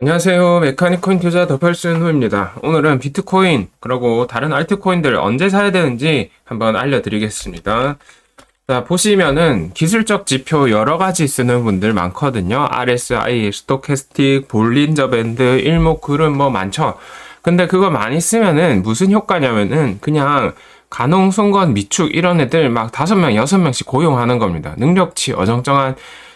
안녕하세요. 메카니코인 투자 더펄슨호입니다. 오늘은 비트코인, 그리고 다른 알트코인들 언제 사야 되는지 한번 알려드리겠습니다. 자, 보시면은 기술적 지표 여러 가지 쓰는 분들 많거든요. RSI, 스토캐스틱, 볼린저 밴드, 일목그룹 뭐 많죠. 근데 그거 많이 쓰면은 무슨 효과냐면은 그냥 가농, 송건, 미축 이런 애들 막 5명, 6명씩 고용하는 겁니다. 능력치 어정쩡한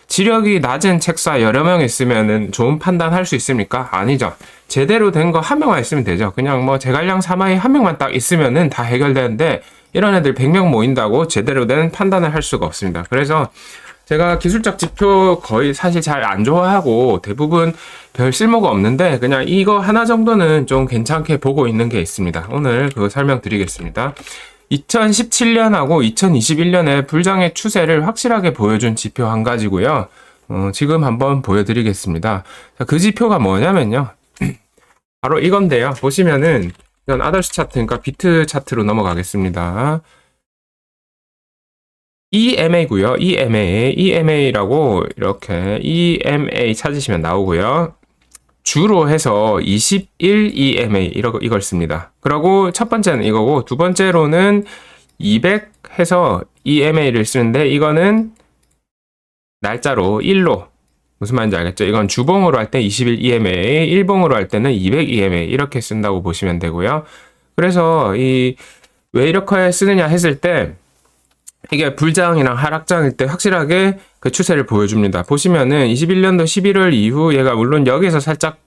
지력이 낮은 책사 여러 명 있으면은 좋은 판단할 수 있습니까? 아니죠. 제대로 된 거 한 명만 있으면 되죠. 그냥 뭐 제갈량 사마이 한 명만 딱 있으면은 다 해결되는데 이런 애들 100명 모인다고 제대로 된 판단을 할 수가 없습니다. 그래서 제가 기술적 지표 거의 사실 잘 안 좋아하고 대부분 별 쓸모가 없는데 그냥 이거 하나 정도는 좀 괜찮게 보고 있는 게 있습니다. 오늘 그거 설명드리겠습니다. 2017년하고 2021년의 불장의 추세를 확실하게 보여준 지표 한 가지고요. 지금 한번 보여드리겠습니다. 자, 그 지표가 뭐냐면요. 바로 이건데요. 보시면은 이건 아더스 차트, 그러니까 비트 차트로 넘어가겠습니다. EMA고요. EMA라고 이렇게 EMA 찾으시면 나오고요. 주로 해서 21 EMA 이걸 씁니다. 그리고 첫 번째는 이거고 두 번째로는 200 해서 EMA를 쓰는데 이거는 날짜로 1로 무슨 말인지 알겠죠? 이건 주봉으로 할 때 21 EMA, 일봉으로 할 때는 200 EMA 이렇게 쓴다고 보시면 되고요. 그래서 왜 이렇게 쓰느냐 했을 때 이게 불장이랑 하락장일 때 확실하게 그 추세를 보여줍니다. 보시면은 21년도 11월 이후 얘가 물론 여기서 살짝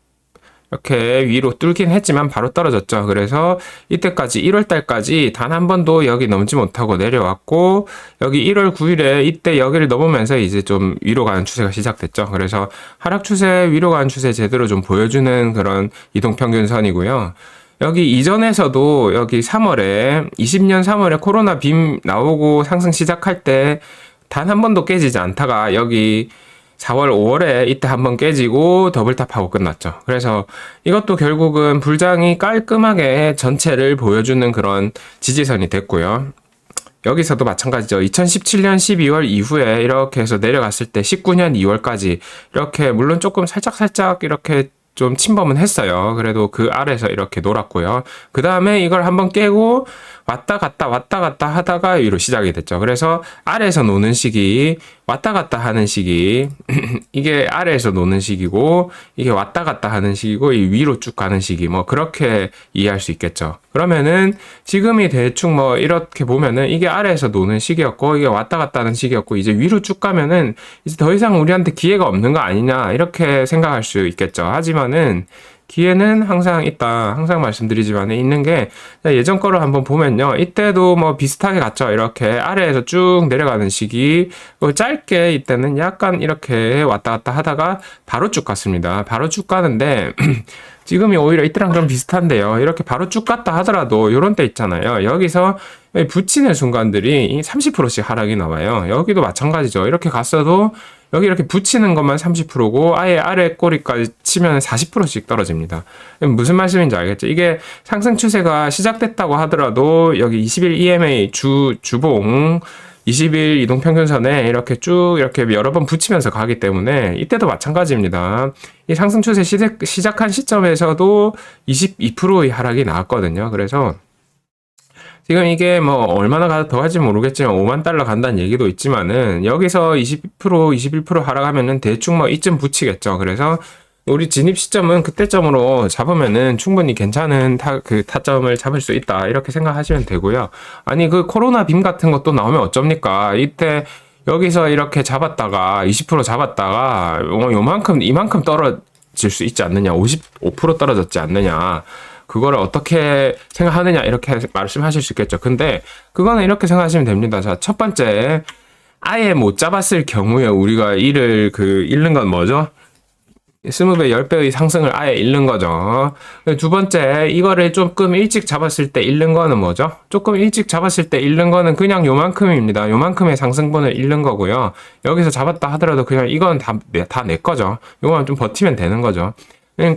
이렇게 위로 뚫긴 했지만 바로 떨어졌죠. 그래서 이때까지 1월 달까지 단 한 번도 여기 넘지 못하고 내려왔고 여기 1월 9일에 이때 여기를 넘으면서 이제 좀 위로 가는 추세가 시작됐죠. 그래서 하락 추세, 위로 가는 추세 제대로 좀 보여주는 그런 이동평균선이고요. 여기 이전에서도 여기 3월에 20년 3월에 코로나 빔 나오고 상승 시작할 때 단 한 번도 깨지지 않다가 여기 4월 5월에 이때 한번 깨지고 더블탑하고 끝났죠. 그래서 이것도 결국은 불장이 깔끔하게 전체를 보여주는 그런 지지선이 됐고요. 여기서도 마찬가지죠. 2017년 12월 이후에 이렇게 해서 내려갔을 때 19년 2월까지 이렇게 물론 조금 살짝 이렇게 좀 침범은 했어요. 그래도 그 아래에서 이렇게 놀았고요. 그 다음에 이걸 한번 깨고 왔다 갔다 하다가 위로 시작이 됐죠. 그래서 아래에서 노는 시기, 왔다 갔다 하는 시기, 이게 아래에서 노는 시기고, 이게 왔다 갔다 하는 시기고, 이 위로 쭉 가는 시기, 뭐, 그렇게 이해할 수 있겠죠. 그러면은, 지금이 대충 뭐, 이렇게 보면은, 이게 아래에서 노는 시기였고, 이게 왔다 갔다 하는 시기였고, 이제 위로 쭉 가면은, 이제 더 이상 우리한테 기회가 없는 거 아니냐, 이렇게 생각할 수 있겠죠. 하지만은, 기회는 항상 있다. 항상 말씀드리지만 있는 게 예전 거를 한번 보면요. 이때도 뭐 비슷하게 갔죠. 이렇게 아래에서 쭉 내려가는 시기. 짧게 이때는 약간 이렇게 왔다 갔다 하다가 바로 쭉 갔습니다. 바로 쭉 가는데 지금이 오히려 이때랑 좀 비슷한데요. 이렇게 바로 쭉 갔다 하더라도 이런 때 있잖아요. 여기서 붙이는 순간들이 30%씩 하락이 나와요. 여기도 마찬가지죠. 이렇게 갔어도 여기 이렇게 붙이는 것만 30%고 아예 아래 꼬리까지 치면 40%씩 떨어집니다. 무슨 말씀인지 알겠죠? 이게 상승 추세가 시작됐다고 하더라도 여기 21 EMA 주봉 20일 이동평균선에 이렇게 쭉 이렇게 여러 번 붙이면서 가기 때문에 이때도 마찬가지입니다. 이 상승 추세 시작한 시점에서도 22%의 하락이 나왔거든요. 그래서 지금 이게 뭐 얼마나 더 할지 모르겠지만 5만 달러 간다는 얘기도 있지만은 여기서 20%, 21% 하락하면은 대충 뭐 이쯤 붙이겠죠. 그래서 우리 진입 시점은 그때점으로 잡으면은 충분히 괜찮은 타점을 잡을 수 있다. 이렇게 생각하시면 되고요. 아니 그 코로나 빔 같은 것도 나오면 어쩝니까? 이때 여기서 이렇게 잡았다가 20% 잡았다가 이만큼 떨어질 수 있지 않느냐. 55% 떨어졌지 않느냐. 그거를 어떻게 생각하느냐 이렇게 말씀하실 수 있겠죠. 근데 그거는 이렇게 생각하시면 됩니다. 자, 첫 번째 아예 못 잡았을 경우에 우리가 잃는 건 뭐죠? 20배, 10배의 상승을 아예 잃는 거죠. 두 번째, 이거를 조금 일찍 잡았을 때 잃는 거는 뭐죠? 조금 일찍 잡았을 때 잃는 거는 그냥 요만큼입니다. 요만큼의 상승분을 잃는 거고요. 여기서 잡았다 하더라도 그냥 이건 다 내 거죠. 요거만 좀 버티면 되는 거죠.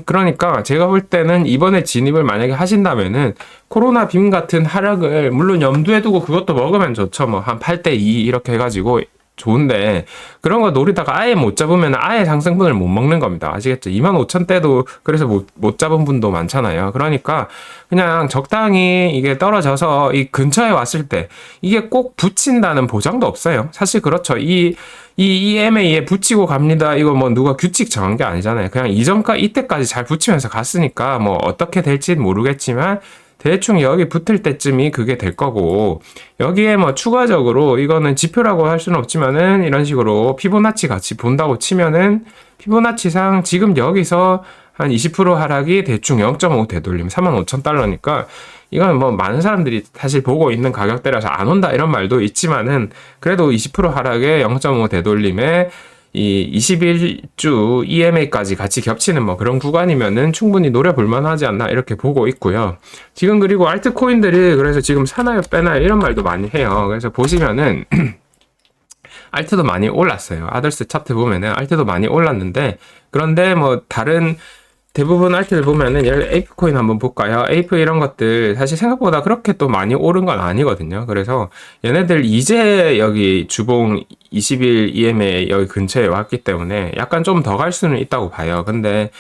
그러니까 제가 볼 때는 이번에 진입을 만약에 하신다면은 코로나 빔 같은 하락을 물론 염두에 두고 그것도 먹으면 좋죠. 뭐 한 8대2 이렇게 해가지고 좋은데 그런 거 노리다가 아예 못 잡으면 아예 상승분을 못 먹는 겁니다. 아시겠죠? 25,000대도 그래서 못 잡은 분도 많잖아요. 그러니까 그냥 적당히 이게 떨어져서 이 근처에 왔을 때 이게 꼭 붙인다는 보장도 없어요. 사실 그렇죠. 이 EMA에 붙이고 갑니다. 이거 뭐 누가 규칙 정한 게 아니잖아요. 그냥 이전까 이때까지 잘 붙이면서 갔으니까 뭐 어떻게 될지는 모르겠지만 대충 여기 붙을 때쯤이 그게 될 거고, 여기에 뭐 추가적으로 이거는 지표라고 할 수는 없지만은 이런 식으로 피보나치 같이 본다고 치면은 피보나치상 지금 여기서 한 20% 하락이 대충 0.5 되돌림 35,000달러니까 이건 뭐 많은 사람들이 사실 보고 있는 가격대라서 안 온다 이런 말도 있지만은 그래도 20% 하락에 0.5 되돌림에 이 21주 EMA까지 같이 겹치는 뭐 그런 구간이면은 충분히 노려볼 만하지 않나 이렇게 보고 있고요. 지금 그리고 알트코인들이 그래서 지금 사나요 빼나요 이런 말도 많이 해요. 그래서 보시면은 알트도 많이 올랐어요. 아더스 차트 보면은 알트도 많이 올랐는데 그런데 뭐 다른 대부분 알트를 보면은 에이프 코인 한번 볼까요? 에이프 이런 것들 사실 생각보다 그렇게 또 많이 오른 건 아니거든요. 그래서 얘네들 이제 여기 주봉 20일 EMA 여기 근처에 왔기 때문에 약간 좀 더 갈 수는 있다고 봐요. 근데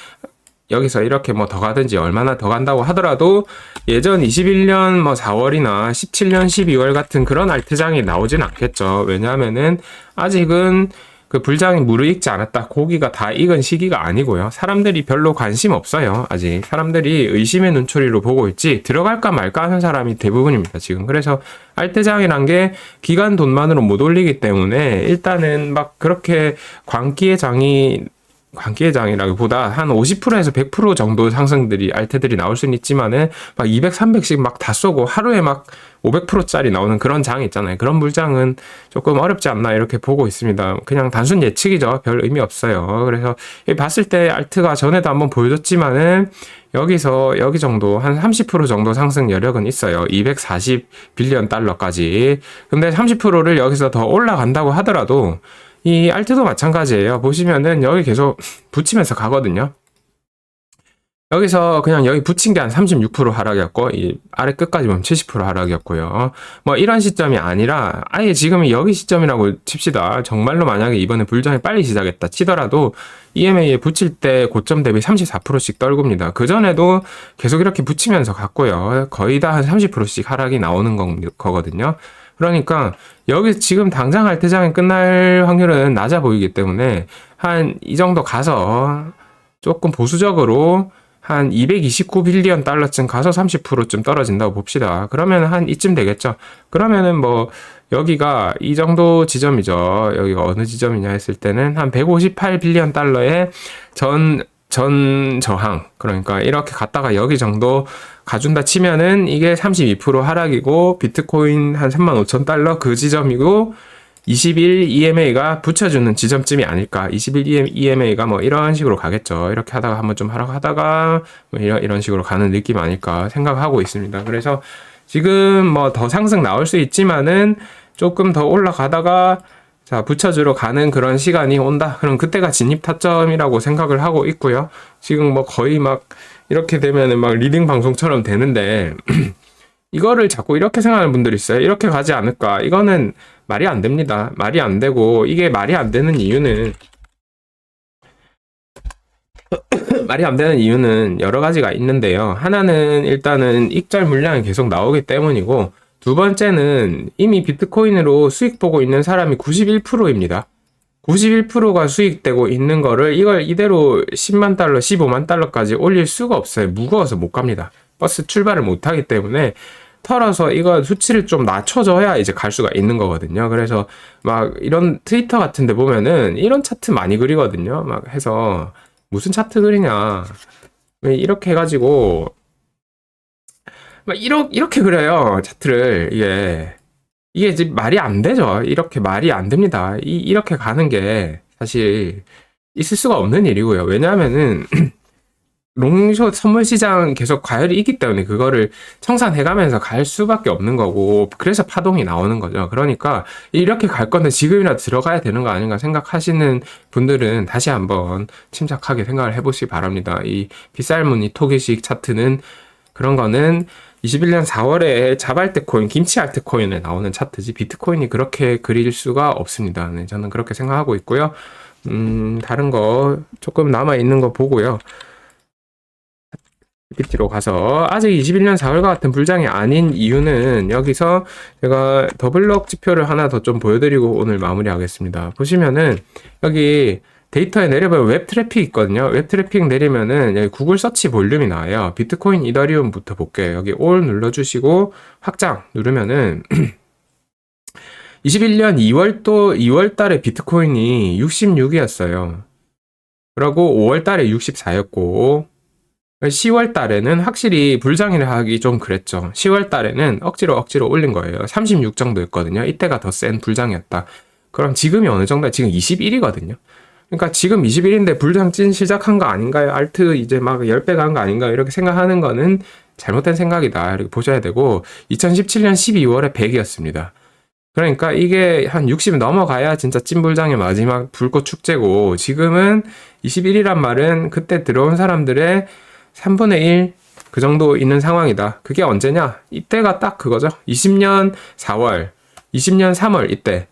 여기서 이렇게 뭐 더 가든지 얼마나 더 간다고 하더라도 예전 21년 뭐 4월이나 17년 12월 같은 그런 알트장이 나오진 않겠죠. 왜냐하면은 아직은 그 불장이 무르익지 않았다. 고기가 다 익은 시기가 아니고요. 사람들이 별로 관심 없어요. 아직 사람들이 의심의 눈초리로 보고 있지 들어갈까 말까 하는 사람이 대부분입니다. 지금 그래서 알트장이란 게 기간 돈만으로 못 올리기 때문에 일단은 막 그렇게 광기의 장이라기보다 한 50%에서 100% 정도 상승들이 알트들이 나올 수는 있지만은 막 200, 300씩 막 다 쏘고 하루에 막 500%짜리 나오는 그런 장이 있잖아요. 그런 물장은 조금 어렵지 않나 이렇게 보고 있습니다. 그냥 단순 예측이죠. 별 의미 없어요. 그래서 봤을 때 알트가 전에도 한번 보여줬지만은 여기서 여기 정도 한 30% 정도 상승 여력은 있어요. 240 빌리언 달러까지. 근데 30%를 여기서 더 올라간다고 하더라도 이 알트도 마찬가지예요. 보시면은 여기 계속 붙이면서 가거든요. 여기서 그냥 여기 붙인 게 한 36% 하락이었고 이 아래 끝까지 보면 70% 하락이었고요. 뭐 이런 시점이 아니라 아예 지금이 여기 시점이라고 칩시다. 정말로 만약에 이번에 불장이 빨리 시작했다 치더라도 EMA에 붙일 때 고점 대비 34%씩 떨굽니다. 그전에도 계속 이렇게 붙이면서 갔고요. 거의 다 한 30%씩 하락이 나오는 거거든요. 그러니까 여기 지금 당장 알트장이 끝날 확률은 낮아 보이기 때문에 한 이 정도 가서 조금 보수적으로 한 229 빌리언 달러쯤 가서 30%쯤 떨어진다고 봅시다. 그러면 한 이쯤 되겠죠. 그러면은 뭐 여기가 이 정도 지점이죠. 여기가 어느 지점이냐 했을 때는 한 158 빌리언 달러의 전 저항. 그러니까 이렇게 갔다가 여기 정도 가준다 치면은 이게 32% 하락이고 비트코인 한 35,000달러 그 지점이고 21 EMA가 붙여주는 지점쯤이 아닐까. 21 EMA가 뭐 이런 식으로 가겠죠. 이렇게 하다가 한번 좀 하락하다가 뭐 이런 식으로 가는 느낌 아닐까 생각하고 있습니다. 그래서 지금 뭐 더 상승 나올 수 있지만은 조금 더 올라가다가 자, 붙여주러 가는 그런 시간이 온다. 그럼 그때가 진입 타점이라고 생각을 하고 있고요. 지금 뭐 거의 막 이렇게 되면은 막 리딩 방송처럼 되는데 이거를 자꾸 이렇게 생각하는 분들이 있어요. 이렇게 가지 않을까? 이거는 말이 안 됩니다. 말이 안 되고 이게 말이 안 되는 이유는 말이 안 되는 이유는 여러 가지가 있는데요. 하나는 일단은 익절 물량이 계속 나오기 때문이고 두 번째는 이미 비트코인으로 수익 보고 있는 사람이 91%입니다. 91%가 수익되고 있는 거를 이걸 이대로 10만 달러, 15만 달러까지 올릴 수가 없어요. 무거워서 못 갑니다. 버스 출발을 못 하기 때문에 털어서 이거 수치를 좀 낮춰줘야 이제 갈 수가 있는 거거든요. 그래서 막 이런 트위터 같은 데 보면은 이런 차트 많이 그리거든요. 막 해서 무슨 차트 그리냐. 이렇게 해가지고 막 이렇게 그려요. 차트를. 이게 지금 말이 안 되죠. 이렇게 말이 안 됩니다. 이렇게 가는 게 사실 있을 수가 없는 일이고요. 왜냐하면은 롱숏 선물 시장 계속 과열이 있기 때문에 그거를 청산해가면서 갈 수밖에 없는 거고 그래서 파동이 나오는 거죠. 그러니까 이렇게 갈 건데 지금이라도 들어가야 되는 거 아닌가 생각하시는 분들은 다시 한번 침착하게 생각을 해보시기 바랍니다. 이 빗살무늬 토기식 차트는 그런 거는 21년 4월에 자발트코인, 김치 알트코인에 나오는 차트지 비트코인이 그렇게 그릴 수가 없습니다. 네, 저는 그렇게 생각하고 있고요. 다른 거 조금 남아 있는 거 보고요. PPT로 가서 아직 21년 4월과 같은 불장이 아닌 이유는 여기서 제가 더블럭 지표를 하나 더 좀 보여드리고 오늘 마무리하겠습니다. 보시면은 여기 데이터에 내려보면 웹 트래픽 있거든요. 웹 트래픽 내리면은 여기 구글 서치 볼륨이 나와요. 비트코인 이더리움부터 볼게요. 여기 올 눌러주시고 확장 누르면은 21년 2월 달에 비트코인이 66이었어요. 그리고 5월 달에 64였고 10월 달에는 확실히 불장이라 하기 좀 그랬죠. 10월 달에는 억지로 올린 거예요. 36 정도였거든요. 이때가 더 센 불장이었다. 그럼 지금이 어느 정도야? 지금 21이거든요. 그러니까 지금 21인데 불장 찐 시작한 거 아닌가요? 알트 이제 막 10배 간 거 아닌가요? 이렇게 생각하는 거는 잘못된 생각이다. 이렇게 보셔야 되고 2017년 12월에 100이었습니다. 그러니까 이게 한 60 넘어가야 진짜 찐불장의 마지막 불꽃 축제고 지금은 21이란 말은 그때 들어온 사람들의 3분의 1 그 정도 있는 상황이다. 그게 언제냐? 이때가 딱 그거죠. 20년 4월, 20년 3월 이때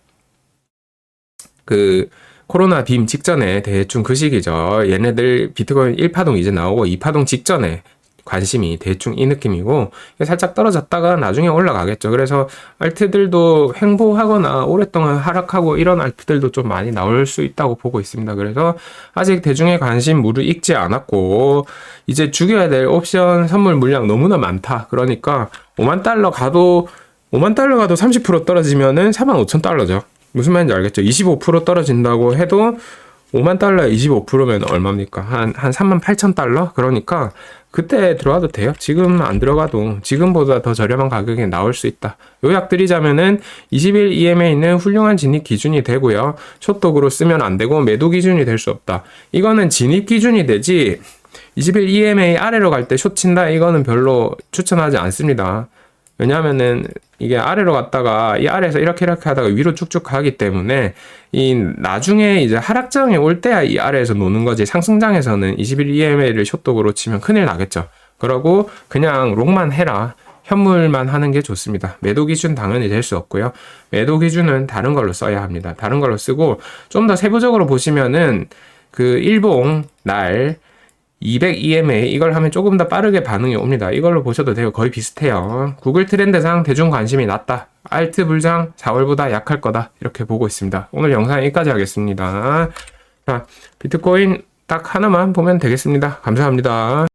그 코로나 빔 직전에 대충 그 시기죠. 얘네들 비트코인 1파동 이제 나오고 2파동 직전에 관심이 대충 이 느낌이고 살짝 떨어졌다가 나중에 올라가겠죠. 그래서 알트들도 횡보하거나 오랫동안 하락하고 이런 알트들도 좀 많이 나올 수 있다고 보고 있습니다. 그래서 아직 대중의 관심 무르익지 않았고 이제 죽여야 될 옵션 선물 물량 너무나 많다. 그러니까 5만 달러 가도 30% 떨어지면은 45,000달러죠. 무슨 말인지 알겠죠? 25% 떨어진다고 해도 5만 달러에 25%면 얼마입니까? 한 38,000달러? 그러니까 그때 들어와도 돼요. 지금 안 들어가도 지금보다 더 저렴한 가격에 나올 수 있다. 요약드리자면은 20일 EMA는 훌륭한 진입 기준이 되고요. 숏독으로 쓰면 안 되고 매도 기준이 될 수 없다. 이거는 진입 기준이 되지 20일 EMA 아래로 갈 때 숏 친다 이거는 별로 추천하지 않습니다. 왜냐하면은 이게 아래로 갔다가 이 아래에서 이렇게 하다가 위로 쭉쭉 가기 때문에 이 나중에 이제 하락장에 올 때야 이 아래에서 노는 거지 상승장에서는 21 EMA를 숏독으로 치면 큰일 나겠죠. 그러고 그냥 롱만 해라. 현물만 하는 게 좋습니다. 매도 기준 당연히 될 수 없고요. 매도 기준은 다른 걸로 써야 합니다. 다른 걸로 쓰고 좀 더 세부적으로 보시면은 그 일봉 날 200 EMA 이걸 하면 조금 더 빠르게 반응이 옵니다. 이걸로 보셔도 돼요. 거의 비슷해요. 구글 트렌드상 대중 관심이 낮다. 알트 불장 4월보다 약할 거다. 이렇게 보고 있습니다. 오늘 영상 여기까지 하겠습니다. 자, 비트코인 딱 하나만 보면 되겠습니다. 감사합니다.